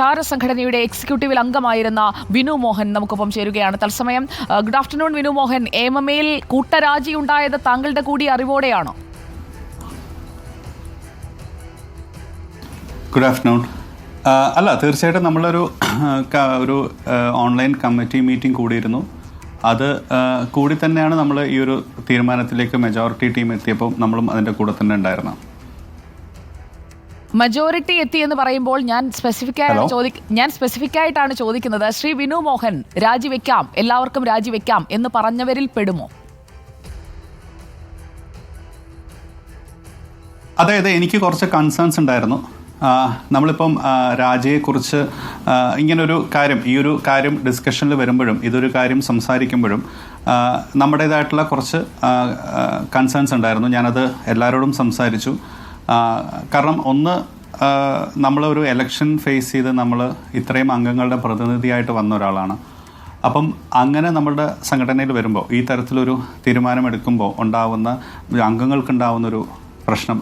താരസംഘടനയുടെ എക്സിക്യൂട്ടീവിൽ അംഗമായിരുന്ന വിനു മോഹൻ നമുക്കൊപ്പം ചേരുകയാണ് തത്സമയം. Good afternoon Vinu Mohan. എംഎംഎയിൽ കൂട്ടരാജി ഉണ്ടായത് താങ്കളുടെ കൂടി അറിവോടെയാണോ? Good afternoon. അല്ല, തീർച്ചയായിട്ടും നമ്മളൊരു ഓൺലൈൻ കമ്മിറ്റി മീറ്റിംഗ് കൂടിയിരുന്നു. അത് കൂടി തന്നെയാണ് നമ്മൾ ഈ ഒരു തീരുമാനത്തിലേക്ക് മെജോറിറ്റി ടീം എത്തിയപ്പോൾ നമ്മളും അതിൻ്റെ കൂടെ തന്നെ ഉണ്ടായിരുന്നു. മജോറിറ്റി എത്തി എന്ന് പറയുമ്പോൾ ഞാൻ സ്പെസിഫിക് ആയിട്ടാണ് ചോദിക്കുന്നത്. ശ്രീ വിനു മോഹൻ രാജിവെക്കാം, എല്ലാവർക്കും രാജിവെക്കാം എന്ന് പറഞ്ഞവരിൽ പെടുമോ? അതായത് എനിക്ക് കുറച്ച് കൺസേൺസ് ഉണ്ടായിരുന്നു. നമ്മളിപ്പം രാജിയെക്കുറിച്ച് ഇങ്ങനൊരു കാര്യം, ഈ ഒരു കാര്യം ഡിസ്കഷനിൽ വരുമ്പോഴും ഇതൊരു കാര്യം സംസാരിക്കുമ്പോഴും നമ്മുടേതായിട്ടുള്ള കുറച്ച് കൺസേൺസ് ഉണ്ടായിരുന്നു. ഞാനത് എല്ലാവരോടും സംസാരിച്ചു. കാരണം ഒന്ന്, നമ്മളൊരു എലക്ഷൻ ഫേസ് ചെയ്ത് നമ്മൾ ഇത്രയും അംഗങ്ങളുടെ പ്രതിനിധിയായിട്ട് വന്ന ഒരാളാണ്. അപ്പം അങ്ങനെ നമ്മുടെ സംഘടനയിൽ വരുമ്പോൾ ഈ തരത്തിലൊരു തീരുമാനമെടുക്കുമ്പോൾ ഉണ്ടാവുന്ന അംഗങ്ങൾക്കുണ്ടാവുന്നൊരു പ്രശ്നം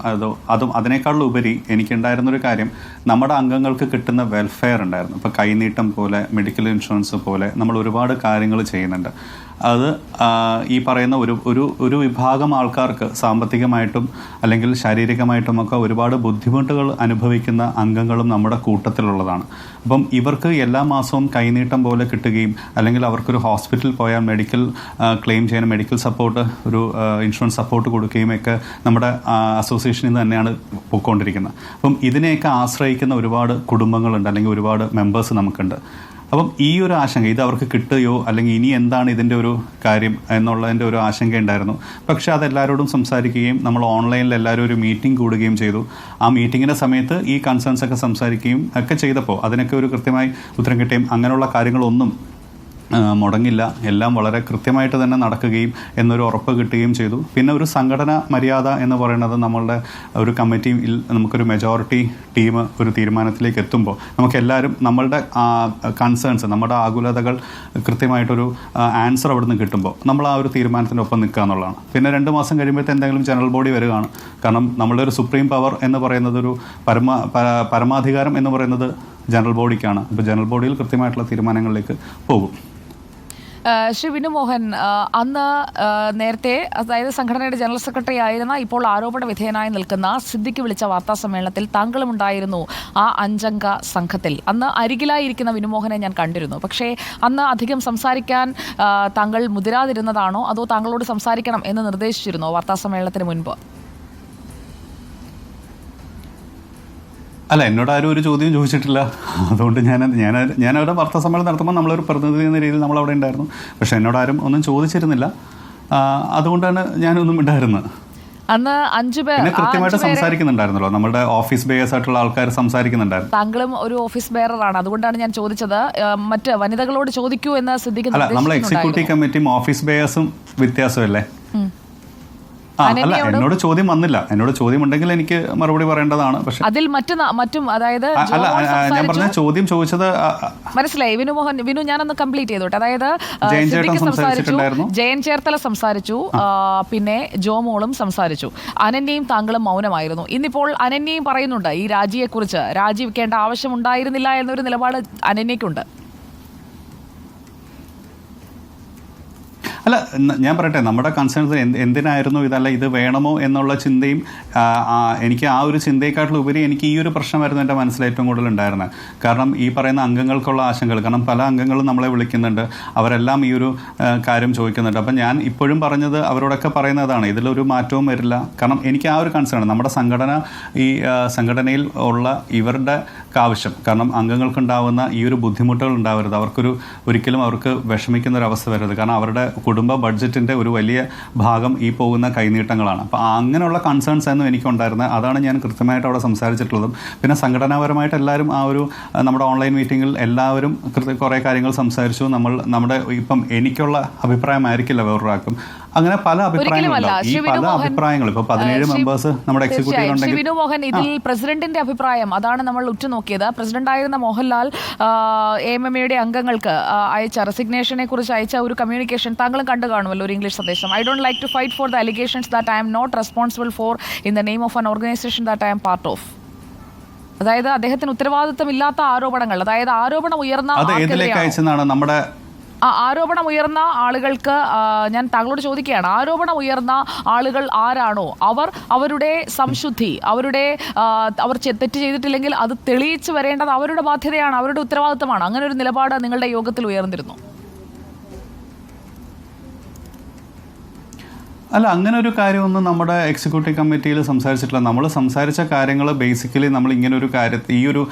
അതും അതിനേക്കാളുപരി എനിക്കുണ്ടായിരുന്നൊരു കാര്യം, നമ്മുടെ അംഗങ്ങൾക്ക് കിട്ടുന്ന വെൽഫെയർ ഉണ്ടായിരുന്നു. ഇപ്പോൾ കൈനീട്ടം പോലെ, മെഡിക്കൽ ഇൻഷുറൻസ് പോലെ നമ്മൾ ഒരുപാട് കാര്യങ്ങൾ ചെയ്യുന്നുണ്ട്. അത് ഈ പറയുന്ന ഒരു വിഭാഗം ആൾക്കാർക്ക് സാമ്പത്തികമായിട്ടും അല്ലെങ്കിൽ ശാരീരികമായിട്ടുമൊക്കെ ഒരുപാട് ബുദ്ധിമുട്ടുകൾ അനുഭവിക്കുന്ന അംഗങ്ങളും നമ്മുടെ കൂട്ടത്തിലുള്ളതാണ്. അപ്പം ഇവർക്ക് എല്ലാ മാസവും കൈനീട്ടം പോലെ കിട്ടുകയും അല്ലെങ്കിൽ അവർക്കൊരു ഹോസ്പിറ്റലിൽ പോയാൽ മെഡിക്കൽ ക്ലെയിം ചെയ്യാൻ മെഡിക്കൽ സപ്പോർട്ട്, ഒരു ഇൻഷുറൻസ് സപ്പോർട്ട് കൊടുക്കുകയും ഒക്കെ നമ്മുടെ അസോസിയേഷനിൽ നിന്ന് തന്നെയാണ് പോയിക്കൊണ്ടിരിക്കുന്നത്. അപ്പം ഇതിനെയൊക്കെ ആശ്രയിക്കുന്ന ഒരുപാട് കുടുംബങ്ങളുണ്ട്, അല്ലെങ്കിൽ ഒരുപാട് മെമ്പേഴ്സ് നമുക്കുണ്ട്. അപ്പം ഈ ഒരു ആശങ്ക, ഇത് അവർക്ക് കിട്ടുകയോ അല്ലെങ്കിൽ ഇനി എന്താണ് ഇതിൻ്റെ ഒരു കാര്യം എന്നുള്ളതിൻ്റെ ഒരു ആശങ്ക ഉണ്ടായിരുന്നു. പക്ഷേ അതെല്ലാവരോടും സംസാരിക്കുകയും നമ്മൾ ഓൺലൈനിൽ എല്ലാവരും ഒരു മീറ്റിംഗ് കൂടുകയും ചെയ്തു. ആ മീറ്റിങ്ങിൻ്റെ സമയത്ത് ഈ കൺസേൺസ് ഒക്കെ സംസാരിക്കുകയും ഒക്കെ ചെയ്തപ്പോൾ അതിനൊക്കെ ഒരു കൃത്യമായി ഉത്തരം കിട്ടുകയും അങ്ങനെയുള്ള കാര്യങ്ങളൊന്നും മുടങ്ങില്ല, എല്ലാം വളരെ കൃത്യമായിട്ട് തന്നെ നടക്കുകയും എന്നൊരു ഉറപ്പ് കിട്ടുകയും ചെയ്തു. പിന്നെ ഒരു സംഘടന മര്യാദ എന്ന് പറയുന്നത് നമ്മളുടെ ഒരു കമ്മിറ്റിയിൽ നമുക്കൊരു മെജോറിറ്റി ടീം ഒരു തീരുമാനത്തിലേക്ക് എത്തുമ്പോൾ നമുക്കെല്ലാവരും നമ്മളുടെ കൺസേൺസ്, നമ്മുടെ ആകുലതകൾ കൃത്യമായിട്ടൊരു ആൻസർ അവിടെ നിന്ന് കിട്ടുമ്പോൾ നമ്മൾ ആ ഒരു തീരുമാനത്തിൻ്റെ ഒപ്പം നിൽക്കുക എന്നുള്ളതാണ്. പിന്നെ 2 മാസം കഴിയുമ്പോഴത്തെ എന്തെങ്കിലും ജനറൽ ബോഡി വരികയാണ്. കാരണം നമ്മളുടെ ഒരു സുപ്രീം പവർ എന്ന് പറയുന്നത്, ഒരു പരമാധികാരം എന്ന് പറയുന്നത് ജനറൽ ബോഡിക്കാണ്. അപ്പോൾ ജനറൽ ബോഡിയിൽ കൃത്യമായിട്ടുള്ള തീരുമാനങ്ങളിലേക്ക് പോകും. ശ്രീ വിനു മോഹൻ, അന്ന് നേരത്തെ, അതായത് സംഘടനയുടെ ജനറൽ സെക്രട്ടറി ആയിരുന്ന, ഇപ്പോൾ ആരോപണ വിധേയനായി നിൽക്കുന്ന സിദ്ദിഖ് വിളിച്ച വാർത്താ സമ്മേളനത്തിൽ താങ്കളും ഉണ്ടായിരുന്നു ആ 5 അംഗ സംഘത്തിൽ. അന്ന് അരികിലായിരിക്കുന്ന വിനുമോഹനെ ഞാൻ കണ്ടിരുന്നു. പക്ഷേ അന്ന് അധികം സംസാരിക്കാൻ താങ്കൾ മുതിരാതിരുന്നതാണോ, അതോ താങ്കളോട് സംസാരിക്കണം എന്ന് നിർദ്ദേശിച്ചിരുന്നോ വാർത്താ സമ്മേളനത്തിന് മുൻപ്? അല്ല, എന്നോട് ആരും ഒരു ചോദ്യം ചോദിച്ചിട്ടില്ല. അതുകൊണ്ട് ഞാനവിടെ വാർത്താ സമ്മേളനം നടത്തുമ്പോൾ നമ്മളൊരു പ്രതിനിധി എന്ന രീതിയിൽ നമ്മളവിടെ ഉണ്ടായിരുന്നു. പക്ഷേ എന്നോട് ആരും ഒന്നും ചോദിച്ചിരുന്നില്ല. അതുകൊണ്ടാണ് ഞാനൊന്നും ഉണ്ടായിരുന്നത്. അന്ന് 5 പേർ കൃത്യമായിട്ട് സംസാരിക്കുന്നുണ്ടായിരുന്നല്ലോ, നമ്മുടെ ഓഫീസ് ബേയേഴ്സ് ആയിട്ടുള്ള ആൾക്കാർ സംസാരിക്കുന്നുണ്ടായിരുന്നു. താങ്കളും ഒരു ഓഫീസ് ബെയറാണ്, അതുകൊണ്ടാണ് ഞാൻ ചോദിച്ചത്. മറ്റ് വനിതകളോട് ചോദിക്കൂ എന്ന് സിദ്ദിഖ്. അല്ല, നമ്മൾ എക്സിക്യൂട്ടീവ് കമ്മിറ്റിയും ഓഫീസ് ബേയേഴ്സും വ്യത്യാസമല്ലേ? അല്ല, എന്നോട് ചോദ്യം വന്നില്ല. എന്നോട് ചോദ്യം ഉണ്ടെങ്കിൽ എനിക്ക് മറുപടി പറയേണ്ടതാണ്. പക്ഷെ അതിൽ മറ്റും അതായത് അല്ല, ഞാൻ പറഞ്ഞ ചോദ്യം ചോദിച്ചത് മനസ്സിലായി. വിനു ഞാനൊന്ന് കംപ്ലീറ്റ് ചെയ്തോട്ടെ. അതായത് ജയൻ ചേർത്തല സംസാരിച്ചു, പിന്നെ ജോമോളും സംസാരിച്ചു, അനന്യയും താങ്കളും മൗനമായിരുന്നു. ഇന്നിപ്പോൾ അനന്യയും പറയുന്നുണ്ട് ഈ രാജിയെക്കുറിച്ച്, രാജിവെക്കേണ്ട ആവശ്യമുണ്ടായിരുന്നില്ല എന്നൊരു നിലപാട് അനന്യയ്ക്കുണ്ട്. അല്ല, ഞാൻ പറയട്ടെ, നമ്മുടെ കൺസേൺസ് എന്തിനായിരുന്നു ഇതല്ല ഇത് വേണമോ എന്നുള്ള ചിന്തയും, എനിക്ക് ആ ഒരു ചിന്തയെക്കാട്ടിലുപരി എനിക്ക് ഈ ഒരു പ്രശ്നമായിരുന്നു എൻ്റെ മനസ്സിൽ ഏറ്റവും കൂടുതൽ ഉണ്ടായിരുന്നത്. കാരണം ഈ പറയുന്ന അംഗങ്ങൾക്കുള്ള ആശങ്കകൾ, കാരണം പല അംഗങ്ങളും നമ്മളെ വിളിക്കുന്നുണ്ട്, അവരെല്ലാം ഈ ഒരു കാര്യം ചോദിക്കുന്നുണ്ട്. അപ്പം ഞാൻ ഇപ്പോഴും പറഞ്ഞത്, അവരോടൊക്കെ പറയുന്നതാണ്, ഇതിലൊരു മാറ്റവും വരില്ല. കാരണം എനിക്ക് ആ ഒരു കൺസേൺ, നമ്മുടെ സംഘടന, ഈ സംഘടനയിൽ ഉള്ള ഇവരുടെ ആവശ്യം, കാരണം അംഗങ്ങൾക്കുണ്ടാവുന്ന ഈ ഒരു ബുദ്ധിമുട്ടുകൾ ഉണ്ടാവരുത്, ഒരിക്കലും അവർക്ക് വിഷമിക്കുന്ന ഒരു അവസ്ഥ വരരുത്. കാരണം അവരുടെ കുടുംബ ബഡ്ജറ്റിൻ്റെ ഒരു വലിയ ഭാഗം ഈ പോകുന്ന കൈനീട്ടങ്ങളാണ്. അപ്പോൾ അങ്ങനെയുള്ള കൺസേൺസ് ആയിരുന്നു എനിക്കുണ്ടായിരുന്നത്. അതാണ് ഞാൻ കൃത്യമായിട്ട് അവിടെ സംസാരിച്ചിട്ടുള്ളതും. പിന്നെ സംഘടനാപരമായിട്ട് എല്ലാവരും ആ ഒരു നമ്മുടെ ഓൺലൈൻ മീറ്റിങ്ങിൽ എല്ലാവരും കുറേ കാര്യങ്ങൾ സംസാരിച്ചു. നമ്മുടെ ഇപ്പം എനിക്കുള്ള അഭിപ്രായമായിരിക്കില്ല വേറൊരാൾക്കും. അങ്ങനെ പല അഭിപ്രായങ്ങളും, ഈ പല അഭിപ്രായങ്ങൾ, ഇപ്പോൾ 17 മെമ്പേഴ്സ് നമ്മുടെ എക്സിക്യൂട്ടീവ് ഉണ്ടെങ്കിൽ. വിനു മോഹൻ, ഇതിൽ പ്രസിഡന്റിന്റെ അഭിപ്രായം അതാണ് നമ്മൾ ഉറ്റുനോക്കിയത്. പ്രസിഡന്റായിരുന്ന മോഹൻലാൽ എംഎംഎയുടെ അംഗങ്ങൾക്ക് അയച്ച റെസിഗ്നേഷനെ കുറിച്ച് അയച്ച ഒരു കമ്മ്യൂണിക്കേഷൻ താങ്കളും കണ്ടു കാണുമല്ലോ, ഒരു ഇംഗ്ലീഷ് സന്ദേശം. I don't like to fight for the allegations that I am not responsible for in the name of an organisation that I am part of. അതായത് അദ്ദേഹത്തിന് ഉത്തരവാദിത്തമില്ലാത്ത ആരോപണങ്ങൾ, അതായത് ആരോപണം ഉയർന്ന അത് ഏതിലേക്ക് അയച്ചെന്നാണ് നമ്മുടെ ആരോപണം ഉയർന്ന ആളുകൾക്ക് ഞാൻ താങ്കളോട് ചോദിക്കുകയാണ്, ആരോപണം ഉയർന്ന ആളുകൾ ആരാണോ അവരുടെ സംശുദ്ധി, അവർ തെറ്റ് ചെയ്തിട്ടില്ലെങ്കിൽ അത് തെളിയിച്ചു വരേണ്ടത് അവരുടെ ബാധ്യതയാണ്, അവരുടെ ഉത്തരവാദിത്തമാണ്. അങ്ങനെ ഒരു നിലപാട് നിങ്ങളുടെ യോഗത്തിൽ ഉയർന്നിരുന്നു? അല്ല, അങ്ങനെ ഒരു കാര്യമൊന്നും നമ്മുടെ എക്സിക്യൂട്ടീവ് കമ്മിറ്റിയിൽ സംസാരിച്ചിട്ടില്ല. നമ്മൾ സംസാരിച്ച കാര്യങ്ങൾ ബേസിക്കലി നമ്മൾ ഇങ്ങനെ ഒരു കാര്യത്തിൽ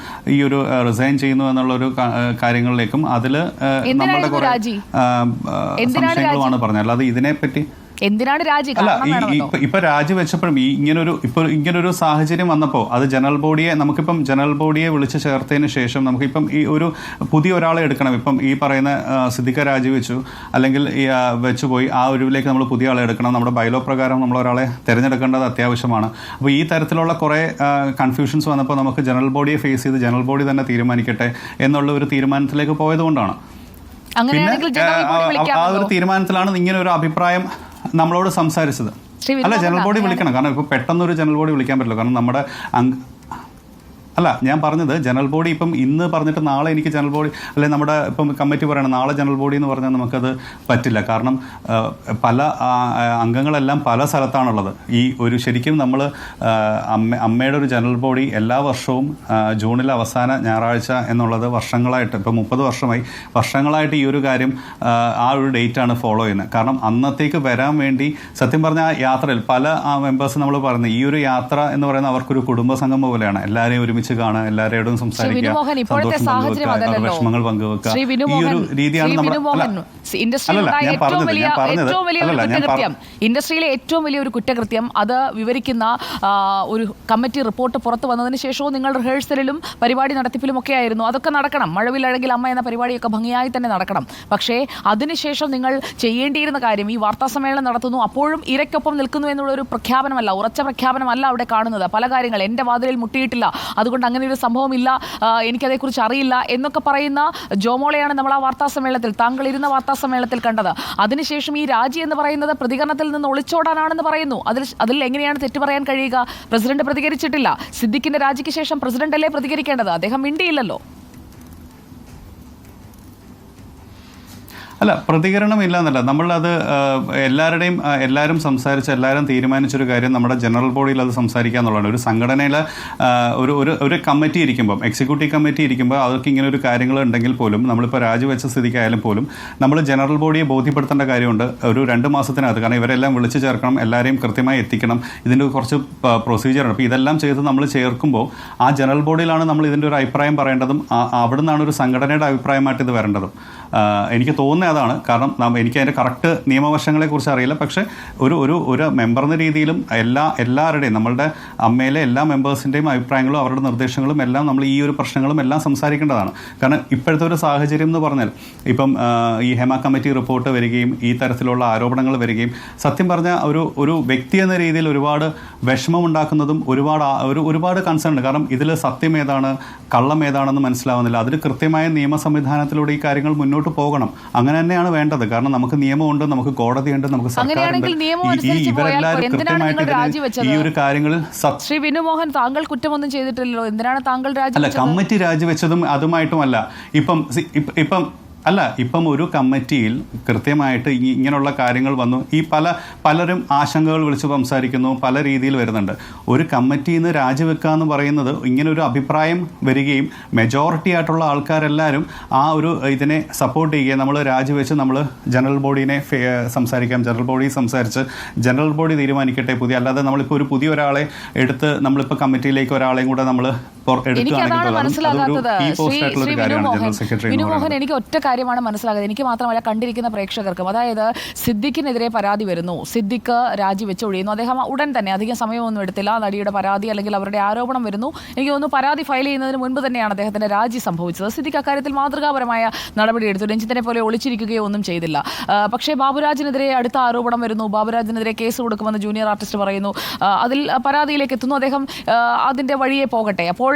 ഈ ഒരു റിസൈൻ ചെയ്യുന്നു എന്നുള്ള ഒരു കാര്യങ്ങളിലേക്കും അതിൽ നമ്മുടെ കുറെ സംശയങ്ങളുമാണ് പറഞ്ഞത്. അല്ലാതെ ഇതിനെപ്പറ്റി എന്തിനാണ് രാജി? അല്ല, ഇപ്പൊ രാജിവെച്ചപ്പോഴും ഇങ്ങനൊരു സാഹചര്യം വന്നപ്പോൾ അത് ജനറൽ ബോഡിയെ വിളിച്ച് ചേർത്തതിന് ശേഷം നമുക്കിപ്പം ഈ ഒരു പുതിയ ഒരാളെ എടുക്കണം. ഇപ്പം ഈ പറയുന്ന സിദ്ദിഖ രാജിവെച്ചു, അല്ലെങ്കിൽ വെച്ചുപോയി, ആ ഒരുവിലേക്ക് നമ്മൾ പുതിയ ആളെ എടുക്കണം. നമ്മുടെ ബൈലോ പ്രകാരം നമ്മൾ ഒരാളെ തിരഞ്ഞെടുക്കേണ്ടത് അത്യാവശ്യമാണ്. അപ്പോൾ ഈ തരത്തിലുള്ള കുറേ കൺഫ്യൂഷൻസ് വന്നപ്പോൾ നമുക്ക് ജനറൽ ബോഡിയെ ഫേസ് ചെയ്ത് ജനറൽ ബോഡി തന്നെ തീരുമാനിക്കട്ടെ എന്നുള്ള ഒരു തീരുമാനത്തിലേക്ക് പോയതുകൊണ്ടാണ്. പിന്നെ ആ ഒരു തീരുമാനത്തിലാണ് ഇങ്ങനെ ഒരു അഭിപ്രായം നമ്മളോട് സംസാരിച്ചത്. അല്ല, ജനറൽ ബോഡി വിളിക്കണം. കാരണം ഇപ്പോൾ പെട്ടെന്നൊരു ജനറൽ ബോഡി വിളിക്കാൻ പറ്റില്ല. കാരണം നമ്മുടെ അല്ല, ഞാൻ പറഞ്ഞത് ജനറൽ ബോഡി ഇപ്പം ഇന്ന് പറഞ്ഞിട്ട് നാളെ എനിക്ക് ജനറൽ ബോഡി അല്ലെങ്കിൽ നമ്മുടെ ഇപ്പം കമ്മിറ്റി പറയണം നാളെ ജനറൽ ബോഡി എന്ന് പറഞ്ഞാൽ നമുക്കത് പറ്റില്ല. കാരണം പല അംഗങ്ങളെല്ലാം പല സ്ഥലത്താണുള്ളത്. ഈ ഒരു ശരിക്കും നമ്മൾ അമ്മയുടെ ഒരു ജനറൽ ബോഡി എല്ലാ വർഷവും ജൂണിലെ അവസാന ഞായറാഴ്ച എന്നുള്ളത് വർഷങ്ങളായിട്ട്, ഇപ്പം 30 വർഷങ്ങളായിട്ട് ഈ ഒരു കാര്യം ആ ഒരു ഡേറ്റാണ് ഫോളോ ചെയ്യുന്നത്. കാരണം അന്നത്തേക്ക് വരാൻ വേണ്ടി സത്യം പറഞ്ഞാൽ ആ യാത്രയിൽ പല മെമ്പേഴ്സ് നമ്മൾ പറയുന്നത് ഈ ഒരു യാത്ര എന്ന് പറയുന്നത് അവർക്കൊരു കുടുംബ സംഗമം പോലെയാണ്. എല്ലാവരെയും ഒരുമിച്ച് കാണുക, എല്ലാവരോടും സംസാരിക്കുക, വിഷമങ്ങൾ പങ്കുവെക്കുക. ഈ ഒരു രീതിയാണ് ഇൻഡസ്ട്രിയിലെ ഏറ്റവും വലിയൊരു കുറ്റകൃത്യം. അത് വിവരിക്കുന്ന ഒരു കമ്മിറ്റി റിപ്പോർട്ട് പുറത്തു വന്നതിന് ശേഷവും നിങ്ങൾ റിഹേഴ്സലിലും പരിപാടി നടത്തിപ്പിലും ഒക്കെ ആയിരുന്നു. അതൊക്കെ നടക്കണം. മഴവിലഴകിൽ അമ്മ എന്ന പരിപാടിയൊക്കെ ഭംഗിയായി തന്നെ നടക്കണം. പക്ഷേ അതിനുശേഷം നിങ്ങൾ ചെയ്യേണ്ടിയിരുന്ന കാര്യം, ഈ വാർത്താ സമ്മേളനം നടത്തുന്നു, അപ്പോഴും ഇരയ്ക്കൊപ്പം നിൽക്കുന്നു എന്നുള്ളൊരു പ്രഖ്യാപനമല്ല, ഉറച്ച പ്രഖ്യാപനമല്ല അവിടെ കാണുന്നത്. പല കാര്യങ്ങൾ എൻ്റെ വാതിലിൽ മുട്ടിയിട്ടില്ല, അതുകൊണ്ട് അങ്ങനെ ഒരു സംഭവമില്ല, എനിക്കതേക്കുറിച്ച് അറിയില്ല എന്നൊക്കെ പറയുന്ന ജോമോളെയാണ് നമ്മൾ ആ വാർത്താ സമ്മേളനത്തിൽ, താങ്കൾ ഇരുന്ന വാർത്താ സമ്മേളനത്തിൽ കണ്ടത്. അതിനുശേഷം ഈ രാജി എന്ന് പറയുന്നത് പ്രതികരണത്തിൽ നിന്ന് ഒളിച്ചോടാനാണെന്ന് പറയുന്നു. അതിൽ എങ്ങനെയാണ് തെറ്റ് പറയാൻ കഴിയുക? പ്രസിഡന്റ് പ്രതികരിച്ചിട്ടില്ല. സിദ്ദിഖിന്റെ രാജിക്ക് ശേഷം പ്രസിഡന്റ് അല്ലേ പ്രതികരിക്കേണ്ടത്? അദ്ദേഹം മിണ്ടിയില്ലല്ലോ. അല്ല, പ്രതികരണമില്ല എന്നല്ല, നമ്മളത് എല്ലാവരും സംസാരിച്ച് എല്ലാവരും തീരുമാനിച്ചൊരു കാര്യം നമ്മുടെ ജനറൽ ബോഡിയിൽ അത് സംസാരിക്കുക എന്നുള്ളതാണ്. ഒരു സംഘടനയിൽ ഒരു കമ്മിറ്റി ഇരിക്കുമ്പം, എക്സിക്യൂട്ടീവ് കമ്മിറ്റി ഇരിക്കുമ്പോൾ അവർക്ക് ഇങ്ങനെ ഒരു കാര്യങ്ങൾ ഉണ്ടെങ്കിൽ പോലും, നമ്മളിപ്പോൾ രാജിവെച്ച സ്ഥിതിക്കായാലും പോലും നമ്മൾ ജനറൽ ബോഡിയെ ബോധ്യപ്പെടുത്തേണ്ട കാര്യമുണ്ട് ഒരു 2 മാസത്തിനകത്ത്. കാരണം ഇവരെല്ലാം വിളിച്ചു ചേർക്കണം, എല്ലാവരെയും കൃത്യമായി എത്തിക്കണം, ഇതിൻ്റെ കുറച്ച് പ്രൊസീജിയറാണ്. അപ്പോൾ ഇതെല്ലാം ചെയ്ത് നമ്മൾ ചേർക്കുമ്പോൾ ആ ജനറൽ ബോഡിയിലാണ് നമ്മൾ ഇതിൻ്റെ ഒരു അഭിപ്രായം പറയേണ്ടതും, അവിടെ നിന്നാണ് ഒരു സംഘടനയുടെ അഭിപ്രായമായിട്ട് ഇത് വരേണ്ടതും. എനിക്ക് തോന്നുന്നത് അതാണ്. കാരണം എനിക്ക് അതിൻ്റെ കറക്റ്റ് നിയമവശങ്ങളെക്കുറിച്ച് അറിയില്ല. പക്ഷേ ഒരു മെമ്പർ എന്ന രീതിയിലും എല്ലാവരുടെയും, നമ്മളുടെ അമ്മയിലെ എല്ലാ മെമ്പേഴ്സിൻ്റെയും അഭിപ്രായങ്ങളും അവരുടെ നിർദ്ദേശങ്ങളും എല്ലാം നമ്മൾ ഈ ഒരു പ്രശ്നങ്ങളും എല്ലാം സംസാരിക്കേണ്ടതാണ്. കാരണം ഇപ്പോഴത്തെ ഒരു സാഹചര്യം എന്ന് പറഞ്ഞാൽ, ഇപ്പം ഈ ഹേമ കമ്മിറ്റി റിപ്പോർട്ട് വരികയും ഈ തരത്തിലുള്ള ആരോപണങ്ങൾ വരികയും സത്യം പറഞ്ഞാൽ ഒരു വ്യക്തി എന്ന രീതിയിൽ ഒരുപാട് വിഷമമുണ്ടാക്കുന്നതും ഒരുപാട് കൺസേൺ ഉണ്ട്. കാരണം ഇതിൽ സത്യം ഏതാണ് കള്ളം ഏതാണെന്ന് മനസ്സിലാവുന്നില്ല. അതിൽ കൃത്യമായ നിയമ സംവിധാനത്തിലൂടെ ഈ കാര്യങ്ങൾ മുന്നോട്ട് പോകണം. അങ്ങനെ തന്നെയാണ് വേണ്ടത്. കാരണം നമുക്ക് നിയമമുണ്ട്, നമുക്ക് കോടതിയുണ്ട്, നമുക്ക് സർക്കാരുണ്ട്. ഇവരെല്ലാവരും കൃത്യമായിട്ട് ഈ ഒരു കാര്യങ്ങളിൽ ശ്രീ വിനുമോഹൻ, താങ്കൾ കുറ്റമൊന്നും ചെയ്തിട്ടില്ലല്ലോ, എന്തിനാണ് താങ്കൾ രാജിവെച്ചത്? അല്ല, കമ്മിറ്റി രാജിവെച്ചതും അതുമായിട്ടുമല്ല. ഇപ്പം ഒരു കമ്മിറ്റിയിൽ കൃത്യമായിട്ട് ഇങ്ങനെയുള്ള കാര്യങ്ങൾ വന്നു. ഈ പലരും ആശങ്കകൾ വിളിച്ച് സംസാരിക്കുന്നു, പല രീതിയിൽ വരുന്നുണ്ട്. ഒരു കമ്മിറ്റിയിൽ നിന്ന് രാജിവെക്കുക എന്ന് പറയുന്നത് ഇങ്ങനെ ഒരു അഭിപ്രായം വരികയും മെജോറിറ്റി ആയിട്ടുള്ള ആൾക്കാരെല്ലാവരും ആ ഒരു ഇതിനെ സപ്പോർട്ട് ചെയ്യുകയും നമ്മൾ രാജിവെച്ച് നമ്മൾ ജനറൽ ബോഡിനെ സംസാരിക്കാം, ജനറൽ ബോഡി സംസാരിച്ച് ജനറൽ ബോഡി തീരുമാനിക്കട്ടെ അല്ലാതെ നമ്മളിപ്പോൾ ഒരു പുതിയ ഒരാളെ എടുത്ത് നമ്മളിപ്പോൾ കമ്മിറ്റിയിലേക്ക് ഒരാളെയും കൂടെ നമ്മൾ വിനുമോഹൻ, എനിക്ക് ഒറ്റ കാര്യമാണ് മനസ്സിലാകുന്നത്, എനിക്ക് മാത്രമല്ല കണ്ടിരിക്കുന്ന പ്രേക്ഷകർക്കും. അതായത് സിദ്ദിഖിനെതിരെ പരാതി വരുന്നു, സിദ്ദിഖ് രാജിവെച്ച് ഒഴിയുന്നു. അദ്ദേഹം ഉടൻ തന്നെ, അധികം സമയമൊന്നും എടുത്തില്ല, നടിയുടെ പരാതി അല്ലെങ്കിൽ അവരുടെ ആരോപണം വരുന്നു. എനിക്ക് തോന്നുന്നു പരാതി ഫയൽ ചെയ്യുന്നതിന് മുൻപ് തന്നെയാണ് അദ്ദേഹത്തിന്റെ രാജി സംഭവിച്ചത്. സിദ്ദിഖ് അക്കാര്യത്തിൽ മാതൃകാപരമായ നടപടിയെടുത്തു, രഞ്ജിത്തിനെ പോലെ ഒളിച്ചിരിക്കുകയോ ഒന്നും ചെയ്തില്ല. പക്ഷേ ബാബുരാജിനെതിരെ അടുത്ത ആരോപണം വരുന്നു, ബാബുരാജിനെതിരെ കേസ് കൊടുക്കുമെന്ന് ജൂനിയർ ആർട്ടിസ്റ്റ് പറയുന്നു. അതിൽ പരാതിയിലേക്ക് എത്തുന്നു, അദ്ദേഹം അതിന്റെ വഴിയെ പോകട്ടെ. അപ്പോൾ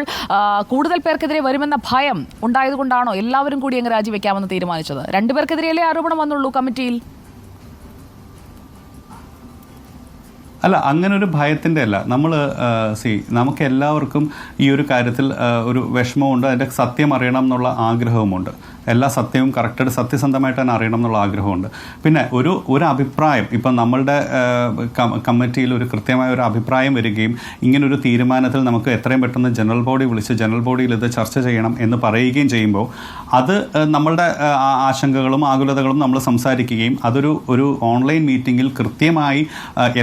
കൂടുതൽ പേർക്കെതിരെ വരുമെന്ന ഭയം ഉണ്ടായതുകൊണ്ടാണോ എല്ലാവരും കൂടി അങ്ങ് രാജിവെക്കാമെന്ന് തീരുമാനിച്ചത്? 2 പേർക്കെതിരെയല്ലേ ആരോപണം വന്നുള്ളൂ കമ്മിറ്റിയിൽ? അല്ല, അങ്ങനൊരു ഭയത്തിൻ്റെ അല്ല. നമുക്ക് എല്ലാവർക്കും ഈ ഒരു കാര്യത്തിൽ ഒരു വിഷമമുണ്ട്, അതിൻ്റെ സത്യം അറിയണം എന്നുള്ള ആഗ്രഹവുമുണ്ട്. എല്ലാ സത്യവും കറക്റ്റായിട്ട് സത്യസന്ധമായിട്ട് തന്നെ അറിയണം എന്നുള്ള ആഗ്രഹമുണ്ട്. പിന്നെ ഒരു അഭിപ്രായം ഇപ്പം നമ്മളുടെ കമ്മിറ്റിയിൽ ഒരു കൃത്യമായ ഒരു അഭിപ്രായം വരികയും ഇങ്ങനൊരു തീരുമാനത്തിൽ നമുക്ക് എത്രയും പെട്ടെന്ന് ജനറൽ ബോഡി വിളിച്ച് ജനറൽ ബോഡിയിൽ ഇത് ചർച്ച ചെയ്യണം എന്ന് പറയുകയും ചെയ്യുമ്പോൾ അത് നമ്മളുടെ ആശങ്കകളും ആകുലതകളും നമ്മൾ സംസാരിക്കുകയും ഒരു ഓൺലൈൻ മീറ്റിങ്ങിൽ കൃത്യമായി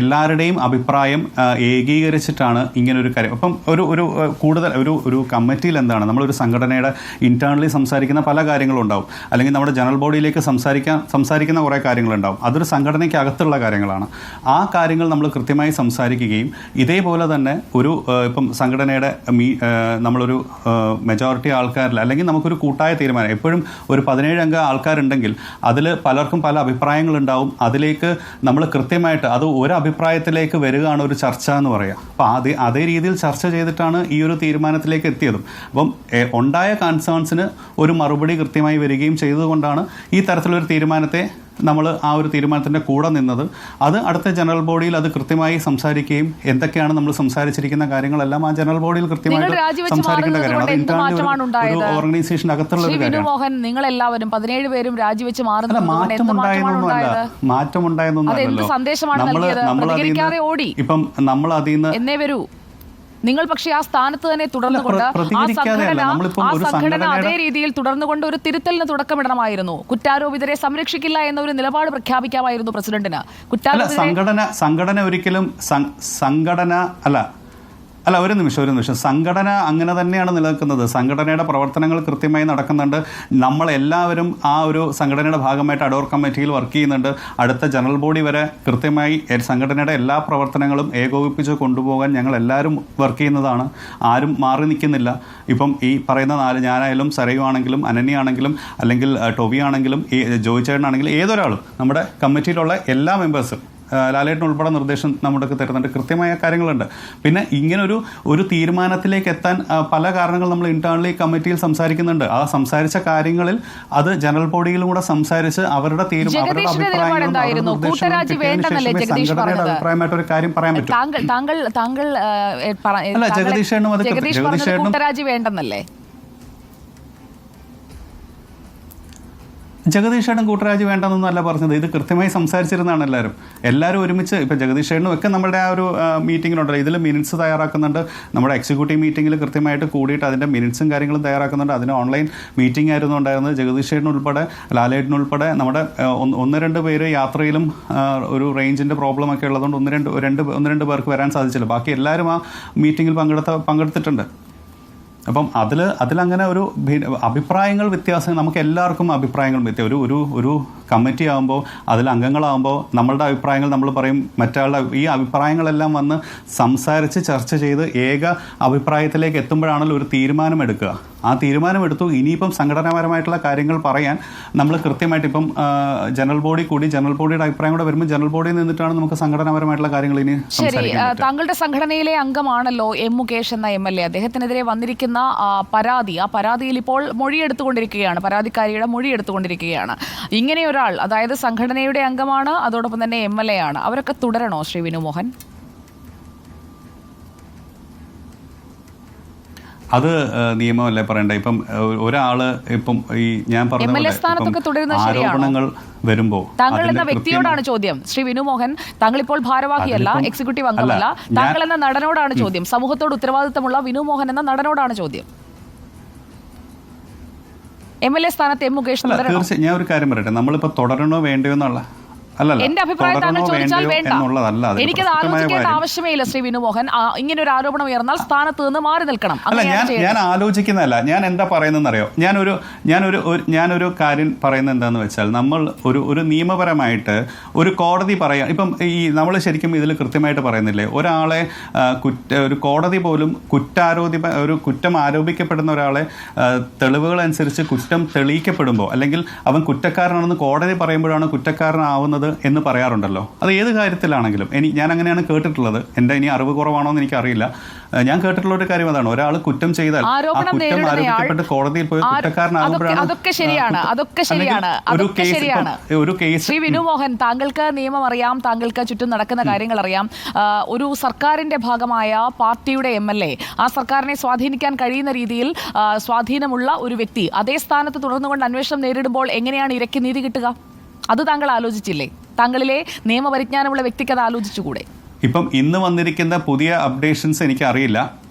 എല്ലാവരുടെയും അഭിപ്രായം ഏകീകരിച്ചിട്ടാണ് ഇങ്ങനൊരു കാര്യം. അപ്പം കൂടുതൽ ഒരു കമ്മിറ്റിയിൽ എന്താണ് നമ്മളൊരു സംഘടനയുടെ ഇന്റേണലി സംസാരിക്കുന്ന പല കാര്യങ്ങളുണ്ടാവും, അല്ലെങ്കിൽ നമ്മുടെ ജനറൽ ബോഡിയിലേക്ക് സംസാരിക്കുന്ന കുറേ കാര്യങ്ങളുണ്ടാവും. അതൊരു സംഘടനയ്ക്ക് അകത്തുള്ള കാര്യങ്ങളാണ്. ആ കാര്യങ്ങൾ നമ്മൾ കൃത്യമായി സംസാരിക്കുകയും ഇതേപോലെ തന്നെ ഇപ്പം സംഘടനയുടെ നമ്മളൊരു മെജോറിറ്റി ആൾക്കാരിൽ അല്ലെങ്കിൽ നമുക്കൊരു കൂട്ടായ തീരുമാനം, എപ്പോഴും ഒരു 17 അംഗ ആൾക്കാരുണ്ടെങ്കിൽ അതിൽ പലർക്കും പല അഭിപ്രായങ്ങളുണ്ടാവും. അതിലേക്ക് നമ്മൾ കൃത്യമായിട്ട് അത് ഒരു അഭിപ്രായത്തിലേക്ക് വരികയാണ് ഒരു ചർച്ച എന്ന് പറയുക. അപ്പോൾ അതേ രീതിയിൽ ചർച്ച ചെയ്തിട്ടാണ് ഈ ഒരു തീരുമാനത്തിലേക്ക് എത്തിയതും. അപ്പം ഉണ്ടായ കൺസേൺസിന് ഒരു മറുപടി കൃത്യമായി വരികയും ചെയ്തുകൊണ്ടാണ് ഈ തരത്തിലൊരു തീരുമാനത്തെ നമ്മൾ ആ ഒരു തീരുമാനത്തിൻ്റെ കൂടെ നിന്നത്. അത് അടുത്ത ജനറൽ ബോഡിയിൽ അത് കൃത്യമായി സംസാരിക്കുകയും എന്തൊക്കെയാണ് നമ്മൾ സംസാരിച്ചിരിക്കുന്ന കാര്യങ്ങളെല്ലാം ആ ജനറൽ ബോഡിയിൽ കൃത്യമായിട്ട് സംസാരിക്കേണ്ട കാര്യമാണ്. അത് ഒരു ഓർഗനൈസേഷൻ അകത്തുള്ള ഒരു കാര്യമാണ്. നിങ്ങൾ എല്ലാവരും 17 പേരും രാജിവെച്ച് മാറുന്നത് മാറ്റമുണ്ടായെന്നൊന്നല്ലോ. ഇപ്പം നമ്മൾ അതിൽ നിന്ന് നിങ്ങൾ പക്ഷേ ആ സ്ഥാനത്ത് തന്നെ തുടർന്നുകൊണ്ട് ആ സംഘടന അതേ രീതിയിൽ തുടർന്നുകൊണ്ട് ഒരു തിരുത്തലിന് തുടക്കമിടണമായിരുന്നു. കുറ്റാരോപിതരെ സംരക്ഷിക്കില്ല എന്ന ഒരു നിലപാട് പ്രഖ്യാപിക്കാമായിരുന്നു പ്രസിഡന്റിന്. സംഘടന ഒരിക്കലും അല്ല, ഒരു നിമിഷം. സംഘടന അങ്ങനെ തന്നെയാണ് നിലനിൽക്കുന്നത്. സംഘടനയുടെ പ്രവർത്തനങ്ങൾ കൃത്യമായി നടക്കുന്നുണ്ട്. നമ്മളെല്ലാവരും ആ ഒരു സംഘടനയുടെ ഭാഗമായിട്ട് അഡോർ കമ്മിറ്റിയിൽ വർക്ക് ചെയ്യുന്നുണ്ട്. അടുത്ത ജനറൽ ബോഡി വരെ കൃത്യമായി സംഘടനയുടെ എല്ലാ പ്രവർത്തനങ്ങളും ഏകോപിപ്പിച്ച് കൊണ്ടുപോകാൻ ഞങ്ങൾ എല്ലാവരും വർക്ക് ചെയ്യുന്നതാണ്. ആരും മാറി നിൽക്കുന്നില്ല. ഇപ്പം ഈ പറയുന്ന 4, ഞാനായാലും സരയു ആണെങ്കിലും അനന്യാണെങ്കിലും അല്ലെങ്കിൽ ടോബി ആണെങ്കിലും ജോയി ചേട്ടനാണെങ്കിലും ഏതൊരാളും നമ്മുടെ കമ്മിറ്റിയിലുള്ള എല്ലാ മെമ്പേഴ്സും ലാലേട്ടൻ ഉൾപ്പെടെ നിർദ്ദേശം നമ്മുടെ തരുന്നുണ്ട്. കൃത്യമായ കാര്യങ്ങളുണ്ട്. പിന്നെ ഇങ്ങനൊരു തീരുമാനത്തിലേക്ക് എത്താൻ പല കാരണങ്ങൾ നമ്മൾ ഇന്റേണലി കമ്മിറ്റിയിൽ സംസാരിക്കുന്നുണ്ട്. ആ സംസാരിച്ച കാര്യങ്ങളിൽ അത് ജനറൽ ബോഡിയിലും കൂടെ സംസാരിച്ച് അവരുടെ അഭിപ്രായങ്ങളും സംഘടനയുടെ അഭിപ്രായമായിട്ട് ഒരു കാര്യം പറയാൻ പറ്റും. അല്ല, ജഗദീഷേട്ടനും വേണ്ടെന്നല്ലേ? ജഗദീഷേട്ടൻ കൂട്ടരാജി വേണ്ടെന്നൊന്നും അല്ല പറഞ്ഞത്. ഇത് കൃത്യമായി സംസാരിച്ചിരുന്നതാണ് എല്ലാവരും ഒരുമിച്ച്. ഇപ്പം ജഗദീഷേട്ടനും ഒക്കെ നമ്മുടെ ആ ഒരു മീറ്റിങ്ങിലുണ്ടല്ലോ, ഇതിൽ മിനിറ്റ്സ് തയ്യാറാക്കുന്നുണ്ട്. നമ്മുടെ എക്സിക്യൂട്ടീവ് മീറ്റിങ്ങിൽ കൃത്യമായിട്ട് കൂടിയിട്ട് അതിൻ്റെ മിനിറ്റ്സും കാര്യങ്ങളും തയ്യാറാക്കുന്നുണ്ട്. അതിന് ഓൺലൈൻ മീറ്റിംഗ് ആയിരുന്നു ഉണ്ടായിരുന്നത്. ജഗദീഷേട്ടൻ ഉൾപ്പെടെ ലാലേട്ടൻ ഉൾപ്പെടെ നമ്മുടെ 1-2 പേര് യാത്രയിലും ഒരു റേഞ്ചിൻ്റെ പ്രോബ്ലം ഒക്കെ ഉള്ളതുകൊണ്ട് ഒന്ന് രണ്ട് പേർക്ക് വരാൻ സാധിച്ചില്ല. ബാക്കി എല്ലാവരും ആ മീറ്റിങ്ങിൽ പങ്കെടുത്തിട്ടുണ്ട്. അപ്പം അതിലങ്ങനെ ഒരു അഭിപ്രായങ്ങൾ വ്യത്യാസം, നമുക്ക് എല്ലാവർക്കും അഭിപ്രായങ്ങൾ ഒരു കമ്മിറ്റി ആകുമ്പോൾ അതിൽ അംഗങ്ങളാകുമ്പോൾ നമ്മളുടെ അഭിപ്രായങ്ങൾ നമ്മൾ പറയും, മറ്റാളുടെ ഈ അഭിപ്രായങ്ങളെല്ലാം വന്ന് സംസാരിച്ച് ചർച്ച ചെയ്ത് ഏക അഭിപ്രായത്തിലേക്ക് എത്തുമ്പോഴാണല്ലോ ഒരു തീരുമാനമെടുക്കുക. ആ തീരുമാനമെടുത്തു. ഇനിയിപ്പം സംഘടനാപരമായിട്ടുള്ള കാര്യങ്ങൾ പറയാൻ നമ്മൾ കൃത്യമായിട്ട് ഇപ്പം ജനറൽ ബോഡി കൂടി ജനറൽ ബോഡിയുടെ അഭിപ്രായം കൂടെ വരുമ്പോൾ ജനറൽ ബോഡിയിൽ നിന്നിട്ടാണ് നമുക്ക് സംഘടനാപരമായിട്ടുള്ള കാര്യങ്ങൾ ഇനി സംസാരിക്കാൻ പറ്റുക. താങ്കളുടെ സംഘടനയിലെ അംഗമാണല്ലോ എം മുകേഷ് എന്ന MLA. അദ്ദേഹത്തിനെതിരെ വന്നിരിക്കുന്ന പരാതി, ആ പരാതിയിൽ ഇപ്പോൾ മൊഴിയെടുത്തുകൊണ്ടിരിക്കുകയാണ്, പരാതിക്കാരിയുടെ മൊഴിയെടുത്തുകൊണ്ടിരിക്കുകയാണ്. ഇങ്ങനെ ഒരാൾ, അതായത് സംഘടനയുടെ അംഗമാണ്, അതോടൊപ്പം തന്നെ MLA ആണ്, അവരൊക്കെ തുടരണോ ശ്രീ വിനു മോഹൻ? അത് നിയമമല്ലേ പറയണ്ടേ? ഇപ്പം ഒരാള് ഇപ്പം ഈ ഞാൻ പറഞ്ഞ ആരോപണങ്ങൾ വരുമ്പോൾ താങ്കൾ എന്ന വ്യക്തിയോടാണ് ചോദ്യം. ശ്രീ വിനു മോഹൻ, താങ്കൾ ഇപ്പോൾ ഭാരവാഹിയല്ല, എക്സിക്യൂട്ടീവ് അംഗമല്ല. താങ്കൾ എന്ന നടനോടാണ് ചോദ്യം. സമൂഹത്തോട് ഉത്തരവാദിത്തമുള്ള വിനു മോഹൻ എന്ന നടനോടാണ് ചോദ്യം. MLA സ്ഥാനത്ത് എം മുകേഷ് തീർച്ചയായും ഞാൻ ഒരു കാര്യം പറയട്ടെ, നമ്മളിപ്പോൾ തുടരണോ വേണ്ടയോ എന്നുള്ള എന്റെ അഭിപ്രായം താങ്കൾ ചോദിച്ചാൽ വേണ്ട, എനിക്കത് ആലോചിക്കേണ്ട ആവശ്യമേ ഇല്ല. ശ്രീ വിനു മോഹൻ, ഇങ്ങനെ ഒരു ആരോപണം ഉയർന്നാൽ സ്ഥാനത്ത് നിന്ന് മാറി നിൽക്കണം. ഞാൻ ആലോചിക്കുന്നതല്ല, ഞാൻ എന്താ പറയുന്നതെന്നറിയോ? ഞാനൊരു കാര്യം പറയുന്നത് എന്താന്ന് വെച്ചാൽ, നമ്മൾ ഒരു നിയമപരമായിട്ട് ഒരു കോടതി പറയാം. ഇപ്പം ഈ നമ്മൾ ശരിക്കും ഇതിൽ കൃത്യമായിട്ട് പറയുന്നില്ലേ, ഒരാളെ ഒരു കോടതി പോലും ഒരു കുറ്റം ആരോപിക്കപ്പെടുന്ന ഒരാളെ തെളിവുകൾ അനുസരിച്ച് കുറ്റം തെളിയിക്കപ്പെടുമ്പോൾ അല്ലെങ്കിൽ അവൻ കുറ്റക്കാരനാണെന്ന് കോടതി പറയുമ്പോഴാണ് കുറ്റക്കാരനാവുന്നത് പോകുന്നത് എന്ന് പറയാറുണ്ടല്ലോ. അത് ഏത് കാര്യത്തിലാണെങ്കിലും ഞാൻ അങ്ങനെയാണ് കേട്ടിട്ടുള്ളത്. എൻ്റെ ഇനി അറിവ് കുറവാണോ എന്ന് എനിക്കറിയില്ല. ഞാൻ കേട്ടിട്ടുള്ള ഒരു കാര്യം അതാണ്, ഒരാൾ കുറ്റം ചെയ്താൽ ആ കുറ്റം ആരോപിക്കപ്പെട്ട് കോടതിയിൽ പോയി കുറ്റക്കാരനാകുമ്പോഴാണ് ഒരു കേസ്. ശ്രീ വിനു മോഹൻ, താങ്കൾക്ക് നിയമം അറിയാം, താങ്കൾക്ക് ചുറ്റും നടക്കുന്ന കാര്യങ്ങൾ അറിയാം. ഒരു സർക്കാരിന്റെ ഭാഗമായ പാർട്ടിയുടെ MLA, ആ സർക്കാരിനെ സ്വാധീനിക്കാൻ കഴിയുന്ന രീതിയിൽ സ്വാധീനമുള്ള ഒരു വ്യക്തി അതേ സ്ഥാനത്ത് തുടർന്നുകൊണ്ട് അന്വേഷണം നേരിടുമ്പോൾ എങ്ങനെയാണ് ഇരയ്ക്ക് നീതി കിട്ടുക? അത് താങ്കൾ ആലോചിച്ചില്ലേ? താങ്കളിലെ നിയമപരിജ്ഞാനമുള്ള വ്യക്തിക്ക് അത് ആലോചിച്ചുകൂടെ? ഇപ്പം ഇന്ന് വന്നിരിക്കുന്ന പുതിയ അപ്ഡേഷൻസ് എനിക്കറിയില്ല.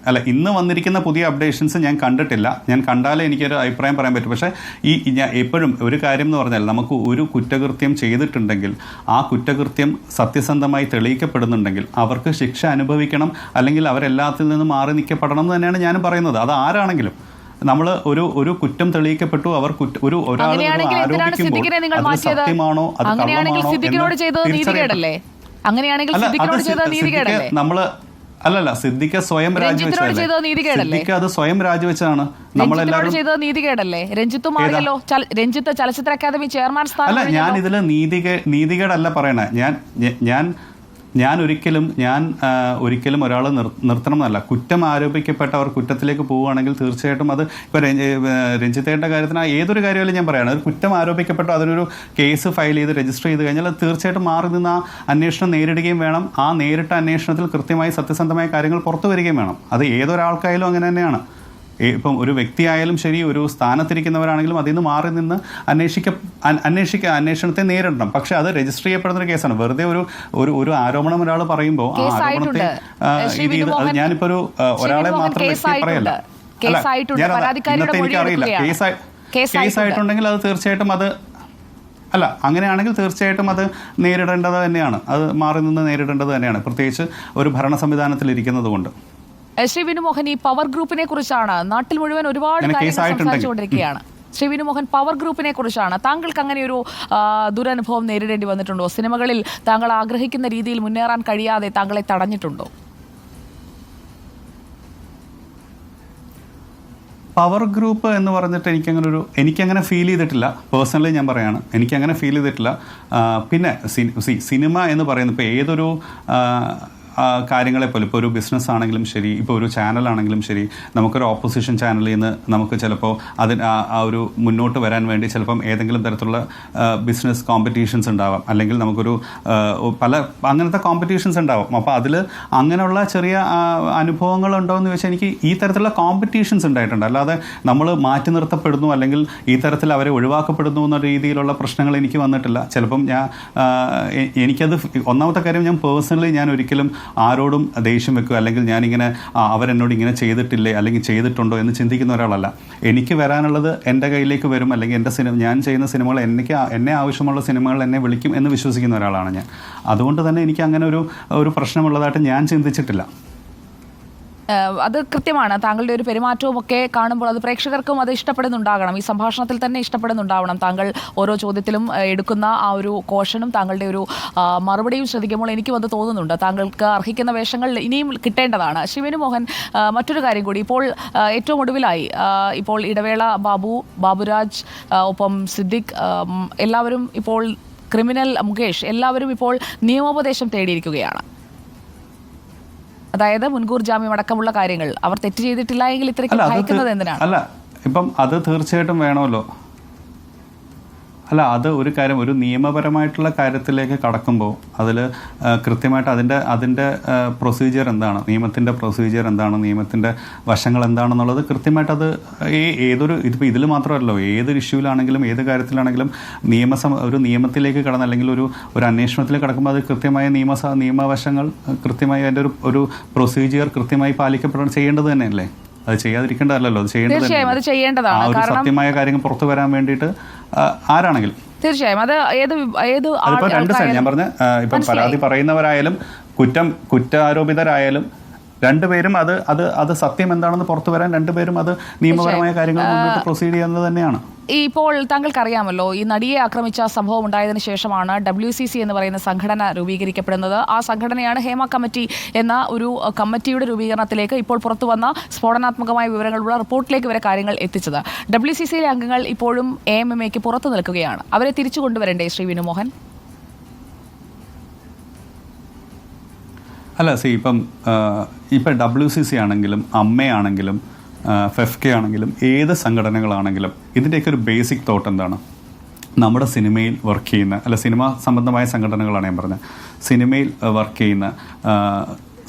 ഇന്ന് വന്നിരിക്കുന്ന പുതിയ അപ്ഡേഷൻസ് ഞാൻ കണ്ടിട്ടില്ല. ഞാൻ കണ്ടാലേ എനിക്കൊരു അഭിപ്രായം പറയാൻ പറ്റും. പക്ഷേ ഞാൻ എപ്പോഴും ഒരു കാര്യം എന്ന് പറഞ്ഞാൽ, നമുക്ക് ഒരു കുറ്റകൃത്യം ചെയ്തിട്ടുണ്ടെങ്കിൽ ആ കുറ്റകൃത്യം സത്യസന്ധമായി തെളിയിക്കപ്പെടുന്നുണ്ടെങ്കിൽ അവർക്ക് ശിക്ഷ അനുഭവിക്കണം, അല്ലെങ്കിൽ അവരെല്ലാത്തിൽ നിന്നും മാറി നിൽക്കപ്പെടണം എന്ന് തന്നെയാണ് ഞാനും പറയുന്നത്. അത് ആരാണെങ്കിലും നമ്മൾ ഒരു കുറ്റം തെളിയിക്കപ്പെട്ടു, അവർ ഒരാൾ ആരോപിക്കുമ്പോൾ അത് സത്യമാണോ അത് കള്ളമാണോ അങ്ങനെയാണെങ്കിൽ നമ്മള് അല്ലല്ല, സിദ്ദിഖ സ്വയം രാജിവെച്ചതല്ലേ? അത് സ്വയം രാജിവെച്ചതാണ്. നമ്മളെല്ലാവരും ചെയ്തത് നീതികേടല്ലേ? രഞ്ജിത്തും ആയല്ലോ, രഞ്ജിത്ത് ചലച്ചിത്ര അക്കാദമി ചെയർമാൻ സ്ഥാനം. അല്ല, ഞാൻ ഇതില് നീതികേടല്ല പറയണേ. ഞാൻ ഒരിക്കലും ഒരാൾ നിർത്തണം എന്നല്ല. കുറ്റം ആരോപിക്കപ്പെട്ടവർ കുറ്റത്തിലേക്ക് പോവുകയാണെങ്കിൽ തീർച്ചയായിട്ടും അത് ഇപ്പോൾ രഞ്ജിത്തേട്ടൻ്റെ കാര്യത്തിന് ഏതൊരു കാര്യമായാലും ഞാൻ പറയുകയാണ്, ഒരു കുറ്റം ആരോപിക്കപ്പെട്ടോ അതിനൊരു കേസ് ഫയൽ ചെയ്ത് രജിസ്റ്റർ ചെയ്ത് കഴിഞ്ഞാൽ അത് തീർച്ചയായിട്ടും മാറി നിന്ന് ആ അന്വേഷണം നേരിടുകയും വേണം. ആ നേരിട്ട അന്വേഷണത്തിൽ കൃത്യമായി സത്യസന്ധമായ കാര്യങ്ങൾ പുറത്തു വരികയും വേണം. അത് ഏതൊരാൾക്കായാലും അങ്ങനെ തന്നെയാണ്. ഇപ്പം ഒരു വ്യക്തിയായാലും ശരി, ഒരു സ്ഥാനത്തിരിക്കുന്നവരാണെങ്കിലും അതിൽ നിന്ന് മാറി നിന്ന് അന്വേഷണത്തെ നേരിടണം. പക്ഷെ അത് രജിസ്റ്റർ ചെയ്യപ്പെടുന്ന ഒരു കേസാണ്. വെറുതെ ഒരു ആരോപണം ഒരാൾ പറയുമ്പോൾ ആ ആരോപണത്തെ ഞാനിപ്പോ ഒരാളെ മാത്രം വ്യക്തി പറയല്ല. ഇന്നത്തെ എനിക്കറിയില്ല. കേസായിട്ടുണ്ടെങ്കിൽ അത് തീർച്ചയായിട്ടും അങ്ങനെയാണെങ്കിൽ തീർച്ചയായിട്ടും അത് നേരിടേണ്ടത് തന്നെയാണ്. അത് മാറി നിന്ന് നേരിടേണ്ടത് തന്നെയാണ്, പ്രത്യേകിച്ച് ഒരു ഭരണ സംവിധാനത്തിൽ ഇരിക്കുന്നത് കൊണ്ട്. ശ്രീ വിനു മോഹൻ, ഈ പവർ ഗ്രൂപ്പിനെ കുറിച്ചാണ് നാട്ടിൽ മുഴുവൻ ഒരുപാട് കാര്യങ്ങൾ സംസാരിച്ചുകൊണ്ടിരിക്കുകയാണ്. ശ്രീ വിനു മോഹൻ, പവർ ഗ്രൂപ്പിനെ കുറിച്ചാണ്. താങ്കൾക്ക് അങ്ങനെ ഒരു ദുരനുഭവം നേരിടേണ്ടി വന്നിട്ടുണ്ടോ? സിനിമകളിൽ താങ്കൾ ആഗ്രഹിക്കുന്ന രീതിയിൽ മുന്നേറാൻ കഴിയാതെ താങ്കളെ തടഞ്ഞിട്ടുണ്ടോ? പവർ ഗ്രൂപ്പ് എന്ന് പറഞ്ഞിട്ട് എനിക്കങ്ങനെ ഫീൽ ചെയ്തിട്ടില്ല. പേഴ്സണലി ഞാൻ പറയാണ്, എനിക്കങ്ങനെ ഫീൽ ചെയ്തിട്ടില്ല. പിന്നെ സിനിമ എന്ന് പറയുന്നത് ഇപ്പോൾ ഏതൊരു കാര്യങ്ങളെപ്പോലെ, ഇപ്പോൾ ഒരു ബിസിനസ് ആണെങ്കിലും ശരി, ഇപ്പോൾ ഒരു ചാനലാണെങ്കിലും ശരി, നമുക്കൊരു ഓപ്പോസിഷൻ ചാനലിൽ നിന്ന് നമുക്ക് ചിലപ്പോൾ ആ ഒരു മുന്നോട്ട് വരാൻ വേണ്ടി ചിലപ്പം ഏതെങ്കിലും തരത്തിലുള്ള ബിസിനസ് കോമ്പറ്റീഷൻസ് ഉണ്ടാവാം, അല്ലെങ്കിൽ നമുക്കൊരു അങ്ങനത്തെ കോമ്പറ്റീഷൻസ് ഉണ്ടാവും. അപ്പോൾ അതിൽ അങ്ങനെയുള്ള ചെറിയ അനുഭവങ്ങളുണ്ടോ എന്ന് ചോദിച്ചാൽ എനിക്ക് ഈ തരത്തിലുള്ള കോമ്പറ്റീഷൻസ് ഉണ്ടായിട്ടുണ്ട്. അല്ലാതെ നമ്മൾ മാറ്റി നിർത്തപ്പെടുന്നു അല്ലെങ്കിൽ ഈ തരത്തിൽ അവരെ ഒഴിവാക്കപ്പെടുന്നു എന്ന രീതിയിലുള്ള പ്രശ്നങ്ങൾ എനിക്ക് വന്നിട്ടില്ല. ചിലപ്പം എനിക്കത് ഒന്നാമത്തെ കാര്യം, ഞാൻ പേഴ്സണലി ഞാൻ ഒരിക്കലും ആരോടും ദേഷ്യം വെക്കുക, അല്ലെങ്കിൽ ഞാനിങ്ങനെ അവരെന്നോട് ഇങ്ങനെ ചെയ്തിട്ടില്ലേ അല്ലെങ്കിൽ ചെയ്തിട്ടുണ്ടോ എന്ന് ചിന്തിക്കുന്ന ഒരാളല്ല. എനിക്ക് വരാനുള്ളത് എൻ്റെ കയ്യിലേക്ക് വരും, അല്ലെങ്കിൽ ഞാൻ ചെയ്യുന്ന സിനിമകൾ എന്നെ ആവശ്യമുള്ള സിനിമകൾ എന്നെ വിളിക്കും എന്ന് വിശ്വസിക്കുന്ന ഒരാളാണ് ഞാൻ. അതുകൊണ്ട് തന്നെ എനിക്ക് അങ്ങനെ ഒരു പ്രശ്നമുള്ളതായിട്ട് ഞാൻ ചിന്തിച്ചിട്ടില്ല. അത് കൃത്യമാണ്. താങ്കളുടെ ഒരു പെരുമാറ്റവും ഒക്കെ കാണുമ്പോൾ അത് പ്രേക്ഷകർക്കും അത് ഇഷ്ടപ്പെടുന്നുണ്ടാകണം. ഈ സംഭാഷണത്തിൽ തന്നെ ഇഷ്ടപ്പെടുന്നുണ്ടാവണം. താങ്കൾ ഓരോ ചോദ്യത്തിലും എടുക്കുന്ന ആ ഒരു കോഷനും താങ്കളുടെ ഒരു മറുപടിയും ശ്രദ്ധിക്കുമ്പോൾ എനിക്കും അത് തോന്നുന്നുണ്ട്. താങ്കൾക്ക് അർഹിക്കുന്ന വേഷങ്ങൾ ഇനിയും കിട്ടേണ്ടതാണ്. ശ്രീ വിനു മോഹൻ, മറ്റൊരു കാര്യം കൂടി, ഇപ്പോൾ ഏറ്റവും ഒടുവിലായി ഇപ്പോൾ ഇടവേള ബാബുരാജ്, ഒപ്പം സിദ്ദിഖ്, എല്ലാവരും ഇപ്പോൾ ക്രിമിനൽ മുകേഷ്, എല്ലാവരും ഇപ്പോൾ നിയമോപദേശം തേടിയിരിക്കുകയാണ്. അതായത് മുൻകൂർ ജാമ്യം അടക്കമുള്ള കാര്യങ്ങൾ. അവർ തെറ്റ് ചെയ്തിട്ടില്ല എങ്കിൽ ഇത്രയ്ക്ക് ഭയക്കുന്നത് എന്തിനാണ്? അല്ല, ഇപ്പം അത് തീർച്ചയായിട്ടും വേണമല്ലോ. അല്ല, അത് ഒരു കാര്യം, ഒരു നിയമപരമായിട്ടുള്ള കാര്യത്തിലേക്ക് കടക്കുമ്പോൾ അതിൽ കൃത്യമായിട്ട് അതിൻ്റെ പ്രൊസീജിയർ എന്താണ്, നിയമത്തിൻ്റെ പ്രൊസീജിയർ എന്താണ്, നിയമത്തിൻ്റെ വശങ്ങൾ എന്താണെന്നുള്ളത് കൃത്യമായിട്ട് അത് ഇതിപ്പോൾ ഇതിൽ മാത്രമല്ലോ, ഏതൊരു ഇഷ്യൂവിലാണെങ്കിലും ഏത് കാര്യത്തിലാണെങ്കിലും ഒരു നിയമത്തിലേക്ക് കടന്ന് അല്ലെങ്കിൽ ഒരു അന്വേഷണത്തിലേക്ക് കടക്കുമ്പോൾ അത് കൃത്യമായ നിയമവശങ്ങൾ കൃത്യമായി അതിൻ്റെ ഒരു പ്രൊസീജിയർ കൃത്യമായി ചെയ്യേണ്ടത് തന്നെയല്ലേ? അത് ചെയ്യാതിരിക്കേണ്ടതല്ലോ, അത് ചെയ്യേണ്ടതാണ്. സത്യമായ കാര്യങ്ങൾ പുറത്തു വരാൻ വേണ്ടിയിട്ട് ആരാണെങ്കിലും തീർച്ചയായും അത് അതിപ്പോ രണ്ട് സൈഡ് ഞാൻ പറഞ്ഞ ഇപ്പം പരാതി പറയുന്നവരായാലും കുറ്റാരോപിതരായാലും രണ്ടുപേരും അത് സത്യം എന്താണെന്ന് പുറത്തു വരാൻ രണ്ടുപേരും അത് നിയമപരമായ കാര്യങ്ങൾ മുന്നോട്ട് പ്രൊസീഡ് ചെയ്യുന്നത് തന്നെയാണ്. ഇപ്പോൾ താങ്കൾക്കറിയാമല്ലോ, ഈ നടിയെ ആക്രമിച്ച സംഭവം ഉണ്ടായതിനു ശേഷമാണ് WCC എന്ന് പറയുന്ന സംഘടന രൂപീകരിക്കപ്പെടുന്നത്. ആ സംഘടനയാണ് ഹേമ കമ്മിറ്റി എന്ന ഒരു കമ്മിറ്റിയുടെ രൂപീകരണത്തിലേക്ക് ഇപ്പോൾ പുറത്തു വന്ന സ്ഫോടനാത്മകമായ വിവരങ്ങളുള്ള റിപ്പോർട്ടിലേക്ക് വരെ കാര്യങ്ങൾ എത്തിച്ചത്. WCCയിലെ അംഗങ്ങൾ ഇപ്പോഴും AMMAക്ക് പുറത്തു നിൽക്കുകയാണ്. അവരെ തിരിച്ചു കൊണ്ടുവരണ്ടേ ശ്രീ വിനു മോഹൻ? അല്ല ഇപ്പം WCC ആണെങ്കിലും അമ്മയാണെങ്കിലും FEFK ആണെങ്കിലും ഏത് സംഘടനകളാണെങ്കിലും ഇതിൻ്റെയൊക്കെ ഒരു ബേസിക് തോട്ട് എന്താണ്? നമ്മുടെ സിനിമയിൽ വർക്ക് ചെയ്യുന്ന സിനിമ സംബന്ധമായ സംഘടനകളാണ് ഞാൻ പറഞ്ഞത്. സിനിമയിൽ വർക്ക് ചെയ്യുന്ന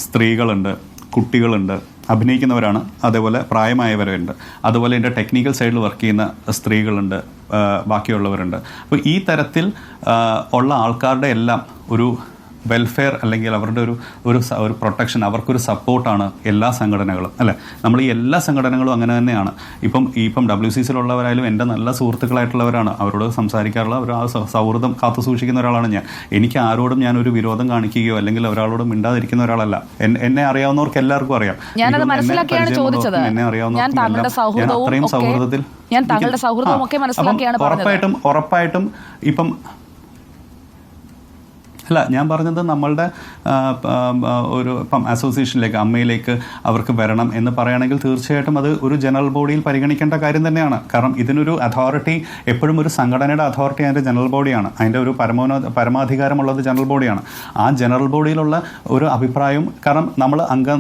സ്ത്രീകളുണ്ട്, കുട്ടികളുണ്ട്, അഭിനയിക്കുന്നവരാണ്, അതേപോലെ പ്രായമായവരുണ്ട്, അതുപോലെ എൻ്റെ ടെക്നിക്കൽ സൈഡിൽ വർക്ക് ചെയ്യുന്ന സ്ത്രീകളുണ്ട്, ബാക്കിയുള്ളവരുണ്ട്. അപ്പോൾ ഈ തരത്തിൽ ഉള്ള ആൾക്കാരുടെ എല്ലാം ഒരു വെൽഫെയർ അല്ലെങ്കിൽ അവരുടെ ഒരു പ്രൊട്ടക്ഷൻ, അവർക്കൊരു സപ്പോർട്ടാണ് എല്ലാ സംഘടനകളും അല്ലേ. നമ്മൾ ഈ എല്ലാ സംഘടനകളും അങ്ങനെ തന്നെയാണ്. ഇപ്പം WCCയിലുള്ളവരായാലും എൻ്റെ നല്ല സുഹൃത്തുക്കളായിട്ടുള്ളവരാണ്, അവരോട് സംസാരിക്കാറുള്ള അവർ ആ സൗഹൃദം കാത്തു സൂക്ഷിക്കുന്ന ഒരാളാണ് ഞാൻ. എനിക്ക് ആരോടും ഞാനൊരു വിരോധം കാണിക്കുകയോ അല്ലെങ്കിൽ ഒരാളോടും മിണ്ടാതിരിക്കുന്ന ഒരാളല്ല. എന്നെ അറിയാവുന്നവർക്ക് എല്ലാവർക്കും അറിയാം. എന്നെ അറിയാവുന്നവർക്ക് അത്രയും സൗഹൃദത്തിൽ ഉറപ്പായിട്ടും ഇപ്പം ഞാൻ പറഞ്ഞത് നമ്മളുടെ ഇപ്പം അസോസിയേഷനിലേക്ക്, അമ്മയിലേക്ക് അവർക്ക് വരണം എന്ന് പറയുകയാണെങ്കിൽ തീർച്ചയായിട്ടും അത് ഒരു ജനറൽ ബോഡിയിൽ പരിഗണിക്കേണ്ട കാര്യം തന്നെയാണ്. കാരണം ഇതിനൊരു അതോറിറ്റി എപ്പോഴും ഒരു സംഘടനയുടെ അതോറിറ്റി അതിൻ്റെ ജനറൽ ബോഡിയാണ്. അതിൻ്റെ ഒരു പരമാധികാരമുള്ളത് ജനറൽ ബോഡിയാണ്. ആ ജനറൽ ബോഡിയിലുള്ള ഒരു അഭിപ്രായം, കാരണം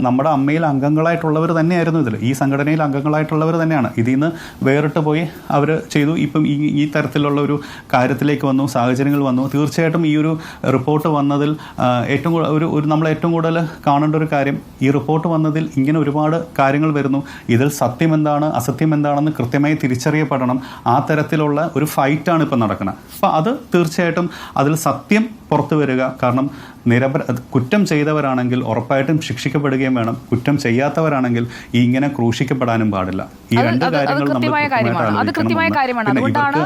നമ്മുടെ അമ്മയിൽ അംഗങ്ങളായിട്ടുള്ളവർ തന്നെയായിരുന്നു ഇതിൽ, ഈ സംഘടനയിൽ അംഗങ്ങളായിട്ടുള്ളവർ തന്നെയാണ്. ഇതിൽ നിന്ന് വേറിട്ട് പോയി അവർ ചെയ്തു. ഇപ്പം ഈ തരത്തിലുള്ള ഒരു കാര്യത്തിലേക്ക് വന്നു, സാഹചര്യങ്ങൾ വന്നു. തീർച്ചയായിട്ടും ഈ ഒരു റിപ്പോർട്ട് വന്നതിൽ നമ്മൾ ഏറ്റവും കൂടുതൽ കാണേണ്ട ഒരു കാര്യം, ഈ റിപ്പോർട്ട് വന്നതിൽ ഇങ്ങനെ ഒരുപാട് കാര്യങ്ങൾ വരുന്നു. ഇതിൽ സത്യം എന്താണ് അസത്യം എന്താണെന്ന് കൃത്യമായി തിരിച്ചറിയപ്പെടണം. ആ തരത്തിലുള്ള ഒരു ഫൈറ്റാണ് ഇപ്പം നടക്കുന്നത്. അപ്പോൾ അത് തീർച്ചയായിട്ടും അതിൽ സത്യം പുറത്തു വരിക. കാരണം കുറ്റം ചെയ്തവരാണെങ്കിൽ ഉറപ്പായിട്ടും ശിക്ഷിക്കപ്പെടുകയും വേണം. കുറ്റം ചെയ്യാത്തവരാണെങ്കിൽ ഇങ്ങനെ ക്രൂശിക്കപ്പെടാനും പാടില്ല. ഈ രണ്ട് കാര്യങ്ങൾ നമ്മൾ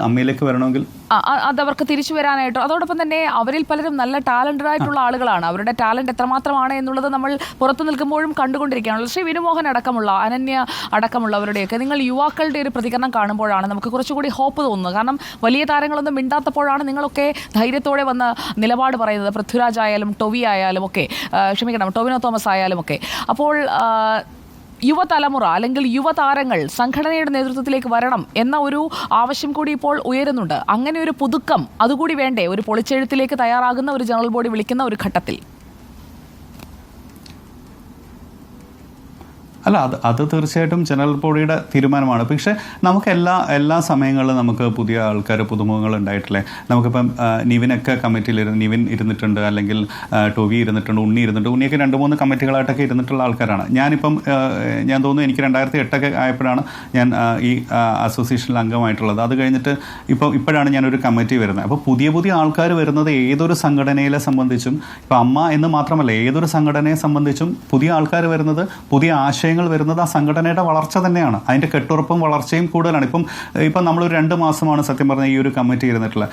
അമ്മയിലേക്ക് വരണമെങ്കിൽ അതവർക്ക് തിരിച്ചു വരാനായിട്ടോ, അതോടൊപ്പം തന്നെ അവരിൽ പലരും നല്ല ടാലന്റഡ് ആയിട്ടുള്ള ആളുകളാണ്. അവരുടെ ടാലന്റ് എത്രമാത്രമാണ് എന്നുള്ളത് നമ്മൾ പുറത്തു നിൽക്കുമ്പോഴും കണ്ടുകൊണ്ടിരിക്കുകയാണല്ലോ. ശ്രീ വിനുമോഹൻ അടക്കമുള്ള, അനന്യ അടക്കമുള്ളവരുടെയൊക്കെ നിങ്ങൾ യുവാക്കളുടെ ഒരു പ്രതികരണം കാണുമ്പോഴാണ് നമുക്ക് കുറച്ചുകൂടി ഹോപ്പ് തോന്നുന്നത്. കാരണം വലിയ താരങ്ങളൊന്നും മിണ്ടാത്തപ്പോഴാണ് നിങ്ങളൊക്കെ ധൈര്യത്തോടെ വന്ന് നിലപാട് പറയുന്നത്. പൃഥ്വിരാജ് ആയാലും ടൊവി ആയാലും ഒക്കെ, ടൊവിനോ തോമസ് ആയാലും ഒക്കെ. അപ്പോൾ യുവതലമുറ അല്ലെങ്കിൽ യുവതാരങ്ങൾ സംഘടനയുടെ നേതൃത്വത്തിലേക്ക് വരണം എന്ന ഒരു ആവശ്യം കൂടി ഇപ്പോൾ ഉയരുന്നുണ്ട്. അങ്ങനെ ഒരു പുതുക്കം അതുകൂടി വേണ്ടേ ഒരു പൊളിച്ചെഴുത്തിലേക്ക് തയ്യാറാകുന്ന ഒരു ജനറൽ ബോഡി വിളിക്കുന്ന ഒരു ഘട്ടത്തിൽ? അല്ല, അത് തീർച്ചയായിട്ടും ജനറൽ ബോഡിയുടെ തീരുമാനമാണ്. പക്ഷേ നമുക്ക് എല്ലാ സമയങ്ങളിലും നമുക്ക് പുതിയ ആൾക്കാർ, പുതുമുഖങ്ങൾ ഉണ്ടായിട്ടില്ലേ. നമുക്കിപ്പം നിവിനൊക്കെ നിവിൻ ഇരുന്നിട്ടുണ്ട്, അല്ലെങ്കിൽ ടൊവി ഇരുന്നിട്ടുണ്ട്, ഉണ്ണി ഇരുന്നിട്ടുണ്ട്. ഉണ്ണിയൊക്കെ 2-3 കമ്മിറ്റികളായിട്ടൊക്കെ ഇരുന്നിട്ടുള്ള ആൾക്കാരാണ്. ഞാൻ തോന്നുന്നു എനിക്ക് 2008 ആയപ്പോഴാണ് ഞാൻ ഈ അസോസിയേഷനിൽ അംഗമായിട്ടുള്ളത്. അത് കഴിഞ്ഞിട്ട് ഇപ്പോഴാണ് ഞാനൊരു കമ്മിറ്റി വരുന്നത്. അപ്പോൾ പുതിയ ആൾക്കാർ വരുന്നത് ഏതൊരു സംഘടനയെ സംബന്ധിച്ചും, ഇപ്പം അമ്മ എന്ന് മാത്രമല്ല ഏതൊരു സംഘടനയെ സംബന്ധിച്ചും പുതിയ ആൾക്കാർ വരുന്നത്, പുതിയ ആശയങ്ങൾ വരുന്നത് ആ സംഘടനയുടെ വളർച്ച തന്നെയാണ്. അതിൻ്റെ കെട്ടുറപ്പും വളർച്ചയും കൂടുതലാണ്. ഇപ്പം നമ്മളൊരു 2 മാസമാണ് സത്യം പറഞ്ഞാൽ ഈ ഒരു കമ്മിറ്റി ഇരുന്നിട്ടുള്ളത്.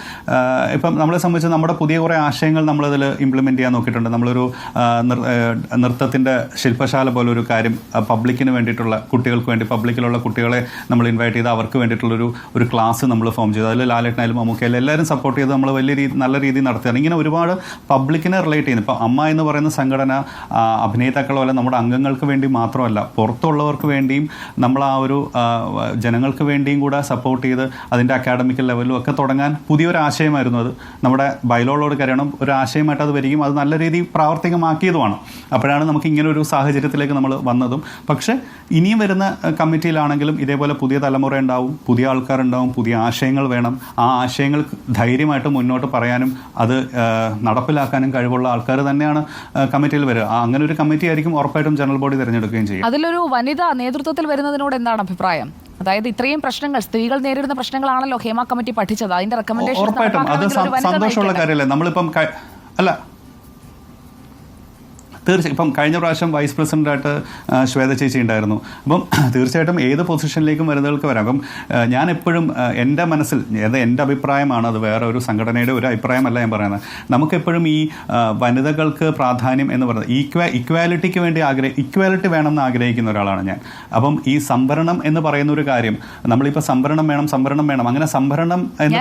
ഇപ്പം നമ്മളെ സംബന്ധിച്ച് നമ്മുടെ പുതിയ കുറേ ആശയങ്ങൾ നമ്മളതിൽ ഇംപ്ലിമെൻറ്റ് ചെയ്യാൻ നോക്കിയിട്ടുണ്ട്. നമ്മളൊരു നൃത്തത്തിൻ്റെ ശില്പശാല പോലൊരു കാര്യം പബ്ലിക്കിന് വേണ്ടിയിട്ടുള്ള, കുട്ടികൾക്ക് വേണ്ടി, പബ്ലിക്കിലുള്ള കുട്ടികളെ നമ്മൾ ഇൻവൈറ്റ് ചെയ്ത് അവർക്ക് വേണ്ടിയിട്ടുള്ളൊരു ക്ലാസ് നമ്മൾ ഫോം ചെയ്തു. അതിൽ ലാലേട്ടനായാലും മമ്മൂക്കയായാലും എല്ലാവരും സപ്പോർട്ട് ചെയ്ത് നമ്മൾ നല്ല രീതിയിൽ നടത്തുകയാണ്. ഇങ്ങനെ ഒരുപാട് പബ്ലിക്കിനെ റിലേറ്റ് ചെയ്യുന്നു. ഇപ്പം അമ്മ എന്ന് പറയുന്ന സംഘടന അഭിനേതാക്കൾ പോലെ നമ്മുടെ അംഗങ്ങൾക്ക് വേണ്ടി മാത്രമല്ല, പുറത്തുള്ളവർക്ക് വേണ്ടിയും നമ്മൾ ആ ഒരു ജനങ്ങൾക്ക് വേണ്ടിയും കൂടെ സപ്പോർട്ട് ചെയ്ത് അതിൻ്റെ അക്കാഡമിക്കൽ ലെവലിലും ഒക്കെ തുടങ്ങാൻ പുതിയൊരു ആശയമായിരുന്നു. അത് നമ്മുടെ ബൈലോളോട് കരയണം ഒരു ആശയമായിട്ട് അത് വരികയും അത് നല്ല രീതിയിൽ പ്രാവർത്തികമാക്കിയതുമാണ്. അപ്പോഴാണ് നമുക്ക് ഇങ്ങനെ ഒരു സാഹചര്യത്തിലേക്ക് നമ്മൾ വന്നതും. പക്ഷേ ഇനിയും വരുന്ന കമ്മിറ്റിയിലാണെങ്കിലും ഇതേപോലെ പുതിയ തലമുറ ഉണ്ടാവും, പുതിയ ആൾക്കാരുണ്ടാവും, പുതിയ ആശയങ്ങൾ വേണം. ആ ആശയങ്ങൾ ധൈര്യമായിട്ട് മുന്നോട്ട് പറയാനും അത് നടപ്പിലാക്കാനും കഴിവുള്ള ആൾക്കാർ തന്നെയാണ് കമ്മിറ്റിയിൽ വരിക. അങ്ങനെ ഒരു കമ്മിറ്റി ആയിരിക്കും ഉറപ്പായിട്ടും ജനറൽ ബോഡി തിരഞ്ഞെടുക്കുകയും ചെയ്യും. അതിലൊരു വനിത നേതൃത്വത്തിൽ വരുന്നതിനോട് എന്താണ് അഭിപ്രായം? അതായത് ഇത്രയും പ്രശ്നങ്ങൾ, സ്ത്രീകൾ നേരിടുന്ന പ്രശ്നങ്ങളാണല്ലോ ഹേമ കമ്മിറ്റി പഠിച്ചത്. അതിന്റെ റെക്കമെൻഡേഷൻ ഉറപ്പായിട്ടും അത് സന്തോഷമുള്ള കാര്യമല്ലേ. നമ്മളിപ്പം തീർച്ചയായും ഇപ്പം കഴിഞ്ഞ പ്രാവശ്യം വൈസ് പ്രസിഡൻ്റായിട്ട് ശ്വേത ചേച്ചി ഉണ്ടായിരുന്നു. അപ്പം തീർച്ചയായിട്ടും ഏത് പൊസിഷനിലേക്കും വരുന്നവർക്ക് വരാം. അപ്പം ഞാൻ എപ്പോഴും എൻ്റെ മനസ്സിൽ, എൻ്റെ അഭിപ്രായമാണ്, അത് വേറെ ഒരു സംഘടനയുടെ ഒരു അഭിപ്രായമല്ല ഞാൻ പറയുന്നത്. നമുക്കെപ്പോഴും ഈ വനിതകൾക്ക് പ്രാധാന്യം എന്ന് പറയുന്നത് ഇക്വാലിറ്റിക്ക് വേണ്ടി ഇക്വാലിറ്റി വേണമെന്ന് ആഗ്രഹിക്കുന്ന ഒരാളാണ് ഞാൻ. അപ്പം ഈ സംവരണം എന്ന് പറയുന്ന ഒരു കാര്യം, നമ്മളിപ്പോൾ സംവരണം വേണം, അങ്ങനെ സംവരണം എന്ന്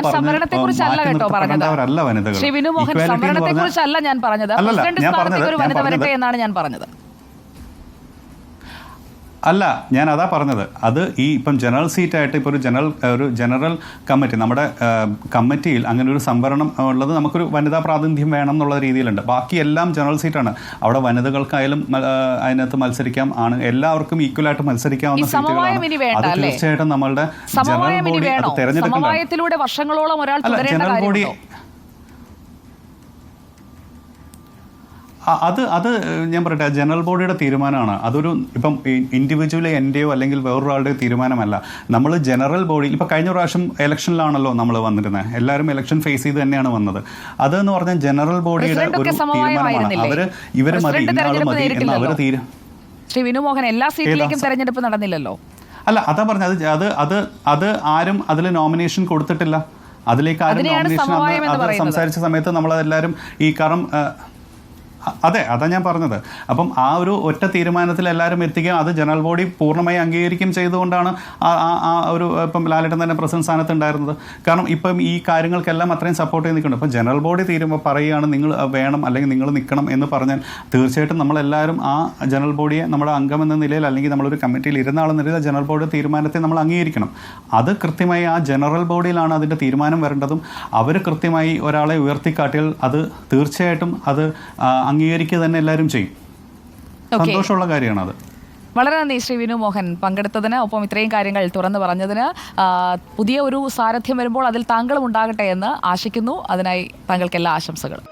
പറഞ്ഞവരല്ല വനിതകൾ. അല്ലല്ല, ഞാൻ പറഞ്ഞത് എന്നാണ് ഞാൻ പറഞ്ഞത്. അല്ല, ഞാൻ അതാ പറഞ്ഞത്. അത് ഈ ഇപ്പം ജനറൽ സീറ്റായിട്ട് ഇപ്പോൾ ഒരു ജനറൽ കമ്മിറ്റി, നമ്മുടെ കമ്മിറ്റിയിൽ അങ്ങനെ ഒരു സംവരണം ഉള്ളത് നമുക്കൊരു വനിതാ പ്രാതിനിധ്യം വേണം എന്നുള്ള രീതിയിലുണ്ട്. ബാക്കി എല്ലാം ജനറൽ സീറ്റാണ്. അവിടെ വനിതകൾക്കായാലും അതിനകത്ത് മത്സരിക്കാം, ആണ് എല്ലാവർക്കും ഈക്വലായിട്ട് മത്സരിക്കാവുന്ന സീറ്റുകളാണ്. അത് തീർച്ചയായിട്ടും നമ്മളുടെ ജനറൽ ബോഡി അത് തെരഞ്ഞെടുക്കേണ്ടത്. വർഷങ്ങളോളം ഒരാൾ ജനറൽ ബോഡി അത് ഞാൻ പറയട്ടെ, ജനറൽ ബോഡിയുടെ തീരുമാനമാണ്. അതൊരു ഇപ്പം ഇൻഡിവിജ്വലി എൻ്റെയോ അല്ലെങ്കിൽ വേറൊരാളുടെയോ തീരുമാനമല്ല. നമ്മൾ ജനറൽ ബോഡി ഇപ്പം കഴിഞ്ഞ പ്രാവശ്യം ഇലക്ഷനിലാണല്ലോ നമ്മൾ വന്നിരുന്നത്. എല്ലാവരും ഇലക്ഷൻ ഫേസ് ചെയ്ത് തന്നെയാണ് വന്നത്. അതെന്ന് പറഞ്ഞാൽ ജനറൽ ബോഡിയുടെ ഒരു തീരുമാനമാണ്. ഇവർ മതി എന്ന് അവർ ശ്രീ വിനു മോഹൻ എല്ലാ സീറ്റിലേക്കും തെരഞ്ഞെടുപ്പ് നടന്നില്ലല്ലോ. അല്ല, അതാ പറഞ്ഞത്. അത് ആരും അതിൽ നോമിനേഷൻ കൊടുത്തിട്ടില്ല. അതിലേക്ക് ആരും നോമിനേഷൻ സംസാരിച്ച സമയത്ത് നമ്മളതെല്ലാവരും ഈ അതെ, അതാ ഞാൻ പറഞ്ഞത്. അപ്പം ആ ഒരു ഒറ്റ തീരുമാനത്തിൽ എല്ലാവരും എത്തിക്കുകയും അത് ജനറൽ ബോഡി പൂർണ്ണമായി അംഗീകരിക്കുകയും ചെയ്തുകൊണ്ടാണ് ആ ഒരു ഇപ്പം ലാലേട്ടൻ തന്നെ പ്രസിഡന്റ് സ്ഥാനത്ത് ഉണ്ടായിരുന്നത്. കാരണം ഇപ്പം ഈ കാര്യങ്ങൾക്കെല്ലാം അത്രയും സപ്പോർട്ട് ചെയ്ത് നിൽക്കുന്നുണ്ട്. അപ്പം ജനറൽ ബോഡി പറയുകയാണ് നിങ്ങൾ വേണം അല്ലെങ്കിൽ നിങ്ങൾ നിൽക്കണം എന്ന് പറഞ്ഞാൽ തീർച്ചയായിട്ടും നമ്മളെല്ലാവരും ആ ജനറൽ ബോഡിയെ നമ്മുടെ അംഗം എന്ന നിലയിൽ അല്ലെങ്കിൽ നമ്മളൊരു കമ്മിറ്റിയിൽ ഇരുന്ന ആളെന്ന നിലയിൽ ജനറൽ ബോഡി തീരുമാനത്തെ നമ്മൾ അംഗീകരിക്കണം. അത് കൃത്യമായി ആ ജനറൽ ബോഡിയിലാണ് അതിൻ്റെ തീരുമാനം വരേണ്ടതും. അവർ കൃത്യമായി ഒരാളെ ഉയർത്തിക്കാട്ടിയാൽ അത് തീർച്ചയായിട്ടും അത് അംഗീകരിക്കുക തന്നെ എല്ലാവരും ചെയ്യും. സന്തോഷമുള്ള കാര്യമാണ് അത്. വളരെ നന്ദി ശ്രീ വിനു മോഹൻ പങ്കെടുത്തതിന്, ഒപ്പം ഇത്രയും കാര്യങ്ങൾ തുറന്നു പറഞ്ഞതിന്. പുതിയ ഒരു സാരഥ്യം വരുമ്പോൾ അതിൽ താങ്കളും ഉണ്ടാകട്ടെ എന്ന് ആശിക്കുന്നു. അതിനായി താങ്കൾക്ക് എല്ലാ ആശംസകളും.